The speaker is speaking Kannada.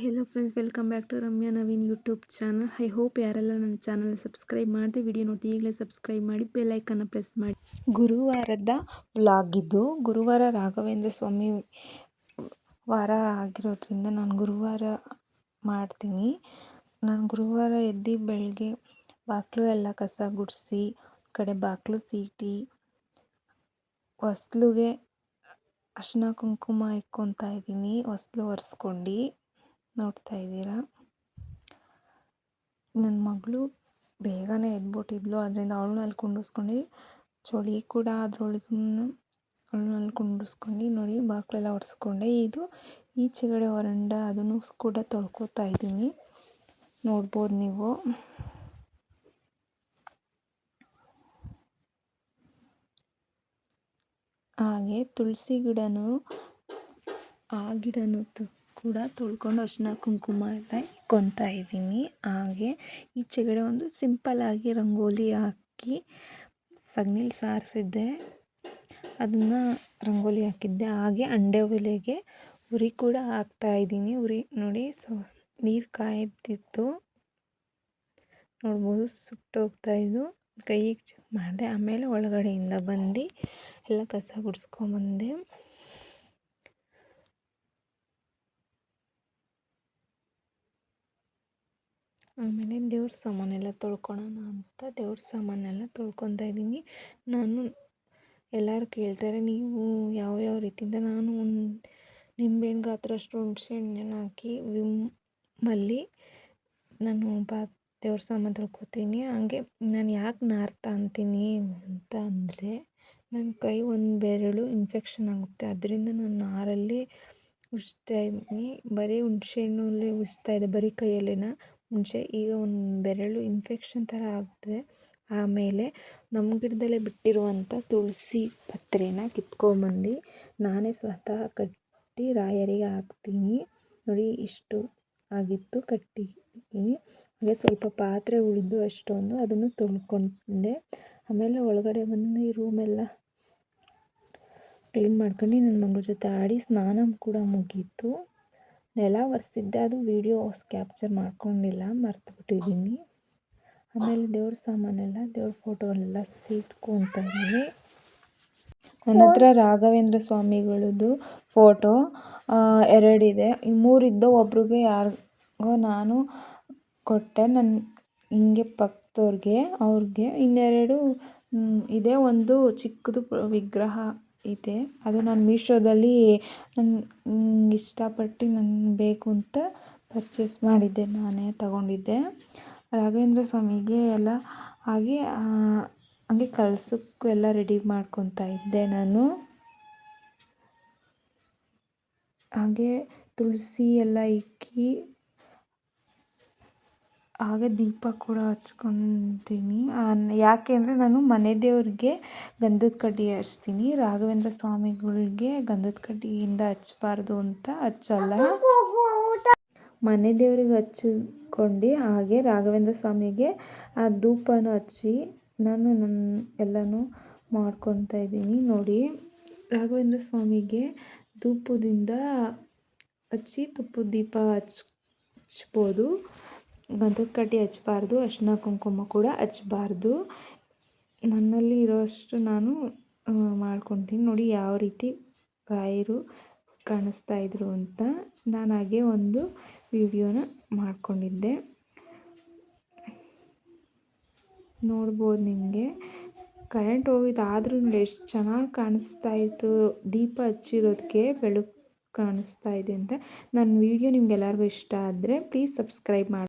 Hello friends, welcome back to Ramya Naveen YouTube channel. I hope ಯಾರೆಲ್ಲ ನನ್ನ ಚಾನಲ್ ಸಬ್ಸ್ಕ್ರೈಬ್ ಮಾಡಿದೆ ವಿಡಿಯೋ ನೋಡಿ ಈಗಲೇ ಸಬ್ಸ್ಕ್ರೈಬ್ ಮಾಡಿ ಬೆಲ್ ಐಕನ್ನ ಪ್ರೆಸ್ ಮಾಡಿ. ಗುರುವಾರದ ವ್ಲಾಗ್ ಇದು. ಗುರುವಾರ ರಾಘವೇಂದ್ರ ಸ್ವಾಮಿ ವಾರ ಆಗಿರೋದ್ರಿಂದ ನಾನು ಗುರುವಾರ ಮಾಡ್ತೀನಿ. ನಾನು ಗುರುವಾರ ಎದ್ದು ಬೆಳಗ್ಗೆ ಬಾಗಿಲು ಎಲ್ಲ ಕಸ ಗುಡಿಸಿ ಕಡೆ ಬಾಗಿಲು ಸೀಟಿ ಹೊಸ್ಲಿಗೆ ಅರಿಶಿನ ಕುಂಕುಮ ಇಕ್ಕೊತಾ ಇದ್ದೀನಿ. ಹೊಸ್ಲು ಒರೆಸ್ಕೊಂಡು ನೋಡ್ತಾ ಇದ್ದೀರಾ. ನನ್ನ ಮಗಳು ಬೇಗನೆ ಎದ್ಬಿಟ್ಟಿದ್ಲು, ಅದರಿಂದ ಅವಳನ್ನ ಕುಂಡಿಸ್ಕೊಂಡು ಚಳಿ ಕೂಡ ಅದರೊಳಗೂ ಅವಳನ್ನ ಕುಂಡಿಸ್ಕೊಂಡು ನೋಡಿ ಬಾಗಿಲೆಲ್ಲ ಒರೆಸ್ಕೊಂಡೆ. ಇದು ಈಚೆಗಡೆ ಹೊರಂಡ ಅದನ್ನು ಕೂಡ ತೊಳ್ಕೊತಾ ಇದ್ದೀನಿ, ನೋಡ್ಬೋದು ನೀವು. ಹಾಗೆ ತುಳಸಿ ಗಿಡನೂ ಕೂಡ ತೊಳ್ಕೊಂಡು ಅರಿಶಿನ ಕುಂಕುಮ ಎಲ್ಲ ಇಕ್ಕೊತಾ ಇದ್ದೀನಿ. ಹಾಗೆ ಈಚೆಗಡೆ ಒಂದು ಸಿಂಪಲ್ಲಾಗಿ ರಂಗೋಲಿ ಹಾಕಿ ಸಗಣಿಲಿ ಸಾರಿಸಿದ್ದೆ, ಅದನ್ನು ರಂಗೋಲಿ ಹಾಕಿದ್ದೆ. ಹಾಗೆ ಅಂಡೆ ಒಲೆಗೆ ಉರಿ ಕೂಡ ಹಾಕ್ತಾಯಿದ್ದೀನಿ. ಉರಿ ನೋಡಿ, ನೀರು ಕಾಯ್ದಿತ್ತು, ನೋಡ್ಬೋದು ಸುಟ್ಟೋಗ್ತಾಯಿದ್ದು. ಕೈಗೆ ಚೆಕ್ ಮಾಡಿದೆ, ಆಮೇಲೆ ಒಳಗಡೆಯಿಂದ ಬಂದು ಎಲ್ಲ ಕಸ ಗುಡಿಸ್ಕೊಂಬಂದೆ. ಆಮೇಲೆ ದೇವ್ರ ಸಾಮಾನೆಲ್ಲ ತೊಳ್ಕೊಳೋಣ ಅಂತ ದೇವ್ರ ಸಾಮಾನೆಲ್ಲ ತೊಳ್ಕೊತಾ ಇದ್ದೀನಿ. ನಾನು ಎಲ್ಲರೂ ಕೇಳ್ತಾರೆ ನೀವು ಯಾವ ರೀತಿಯಿಂದ. ನಾನು ಒಂದು ನಿಂಬೆಹಣ್ಣು ಗಾತ್ರಷ್ಟು ಹುಣಸೆ ಹಣ್ಣನ್ನು ಹಾಕಿ ವಿಮ್ಮಲ್ಲಿ ನಾನು ದೇವ್ರ ಸಾಮಾನು ತೊಳ್ಕೊತೀನಿ. ಹಾಗೆ ನಾನು ಯಾಕೆ ನಾರ್ತಾ ಅಂತೀನಿ ಅಂತ ಅಂದರೆ, ನನ್ನ ಕೈ ಒಂದು ಬೆರಳು ಇನ್ಫೆಕ್ಷನ್ ಆಗುತ್ತೆ, ಅದರಿಂದ ನಾನು ನಾರಲ್ಲಿ ಉಜ್ತಾ ಇದ್ದೀನಿ. ಬರೀ ಹುಣಸೆ ಹಣ್ಣಲ್ಲೇ ಉಜ್ತಾ ಇದೆ, ಬರೀ ಕೈಯಲ್ಲೇನ ಹುಣಸೆ. ಈಗ ಒಂದು ಬೆರಳು ಇನ್ಫೆಕ್ಷನ್ ಥರ ಆಗ್ತದೆ. ಆಮೇಲೆ ನಮ್ಮ ಗಿಡದಲ್ಲೇ ಬಿಟ್ಟಿರುವಂಥ ತುಳಸಿ ಪತ್ರೆನ ಕಿತ್ಕೊಂಬಂದು ನಾನೇ ಸ್ವತಃ ಕಟ್ಟಿ ರಾಯರಿಗೆ ಹಾಕ್ತೀನಿ. ನೋಡಿ, ಇಷ್ಟು ಆಗಿತ್ತು, ಕಟ್ಟಿದ್ದೀನಿ. ಹಾಗೆ ಸ್ವಲ್ಪ ಪಾತ್ರೆ ಉಳಿದು ಅಷ್ಟೊಂದು, ಅದನ್ನು ತೊಳ್ಕೊಂಡೆ. ಆಮೇಲೆ ಒಳಗಡೆ ಬಂದು ಈ ರೂಮೆಲ್ಲ ಕ್ಲೀನ್ ಮಾಡ್ಕೊಂಡು ನನ್ನ ಮಗಳ ಜೊತೆ ಆಡಿ ಸ್ನಾನ ಕೂಡ ಮುಗೀತು. ನೆಲ ಒರೆಸಿದ್ದೆ, ಅದು ವೀಡಿಯೋ ಕ್ಯಾಪ್ಚರ್ ಮಾಡ್ಕೊಂಡಿಲ್ಲ, ಮರ್ತುಬಿಟ್ಟಿದ್ದೀನಿ. ಆಮೇಲೆ ದೇವ್ರ ಸಾಮಾನೆಲ್ಲ ದೇವ್ರ ಫೋಟೋ ಎಲ್ಲ ಇಟ್ಕೊತಾ ಇದ್ದೀನಿ. ನನ್ನ ಹತ್ರ ರಾಘವೇಂದ್ರ ಸ್ವಾಮಿಗಳದ್ದು ಫೋಟೋ 2 ಇದೆ, 3 ಇದ್ದು ಒಬ್ರಿಗೆ ಯಾರಿಗೋ ನಾನು ಕೊಟ್ಟೆ, ನನ್ನ ಹಿಂಗೆ ಪಕ್ಕದವ್ರಿಗೆ, ಅವ್ರಿಗೆ. ಇನ್ನೆರಡು ಇದೆ, ಒಂದು ಚಿಕ್ಕದು ವಿಗ್ರಹ ಇದೆ, ಅದು ನಾನು ಮೀಶೋದಲ್ಲಿ ಇಷ್ಟಪಟ್ಟು ನನಗೆ ಬೇಕು ಅಂತ ಪರ್ಚೇಸ್ ಮಾಡಿದ್ದೆ, ನಾನೇ ತಗೊಂಡಿದ್ದೆ. ರಾಘವೇಂದ್ರ ಸ್ವಾಮಿಗೆ ಎಲ್ಲ ಹಾಗೆ ಕಳಸಕ್ಕೂ ಎಲ್ಲ ರೆಡಿ ಮಾಡ್ಕೊತಾ ಇದ್ದೆ ನಾನು. ಹಾಗೆ ತುಳಸಿ ಎಲ್ಲ ಇಕ್ಕಿ ಹಾಗೆ ದೀಪ ಕೂಡ ಹಚ್ಕೊತೀನಿ. ಯಾಕೆ ಅಂದರೆ ನಾನು ಮನೆ ದೇವ್ರಿಗೆ ಗಂಧದ ಕಡ್ಡಿ ಹಚ್ತೀನಿ, ರಾಘವೇಂದ್ರ ಸ್ವಾಮಿಗಳಿಗೆ ಗಂಧದ ಕಡ್ಡಿಯಿಂದ ಹಚ್ಚಬಾರ್ದು ಅಂತ ಹಚ್ಚಲ್ಲ. ಮನೆ ದೇವ್ರಿಗೆ ಹಚ್ಕೊಂಡು ಹಾಗೆ ರಾಘವೇಂದ್ರ ಸ್ವಾಮಿಗೆ ಆ ಧೂಪನ ಹಚ್ಚಿ ನಾನು ಎಲ್ಲನೂ ಮಾಡ್ಕೊತಾ ಇದ್ದೀನಿ. ನೋಡಿ, ರಾಘವೇಂದ್ರ ಸ್ವಾಮಿಗೆ ಧೂಪದಿಂದ ಹಚ್ಚಿ ತುಪ್ಪದ ದೀಪ ಹಚ್ಬೋದು, ಗಂಧದ ಕಡ್ಡಿ ಹಚ್ಚಬಾರ್ದು, ಅರಿಶಿನ ಕುಂಕುಮ ಕೂಡ ಹಚ್ಚಬಾರ್ದು. ನನ್ನಲ್ಲಿ ಇರೋಷ್ಟು ನಾನು ಮಾಡ್ಕೊತೀನಿ. ನೋಡಿ ಯಾವ ರೀತಿ ರಾಯರು ಕಾಣಿಸ್ತಾ ಇದ್ರು ಅಂತ. ನಾನು ಹಾಗೆ ಒಂದು ವಿಡಿಯೋನ ಮಾಡ್ಕೊಂಡಿದ್ದೆ, ನೋಡ್ಬೋದು ನಿಮಗೆ. ಕರೆಂಟ್ ಹೋಗಿದ್ದು ಆದ್ರೂ ಎಷ್ಟು ಚೆನ್ನಾಗಿ ಕಾಣಿಸ್ತಾ ಇತ್ತು, ದೀಪ ಹಚ್ಚಿರೋದಕ್ಕೆ ಬೆಳಕು ಕಾಣಿಸ್ತಾ ಇದೆ ಅಂತ. ನನ್ನ ವಿಡಿಯೋ ನಿಮ್ಗೆಲ್ಲರಿಗೂ ಇಷ್ಟ ಆದರೆ ಪ್ಲೀಸ್ ಸಬ್ಸ್ಕ್ರೈಬ್ ಮಾಡಿ.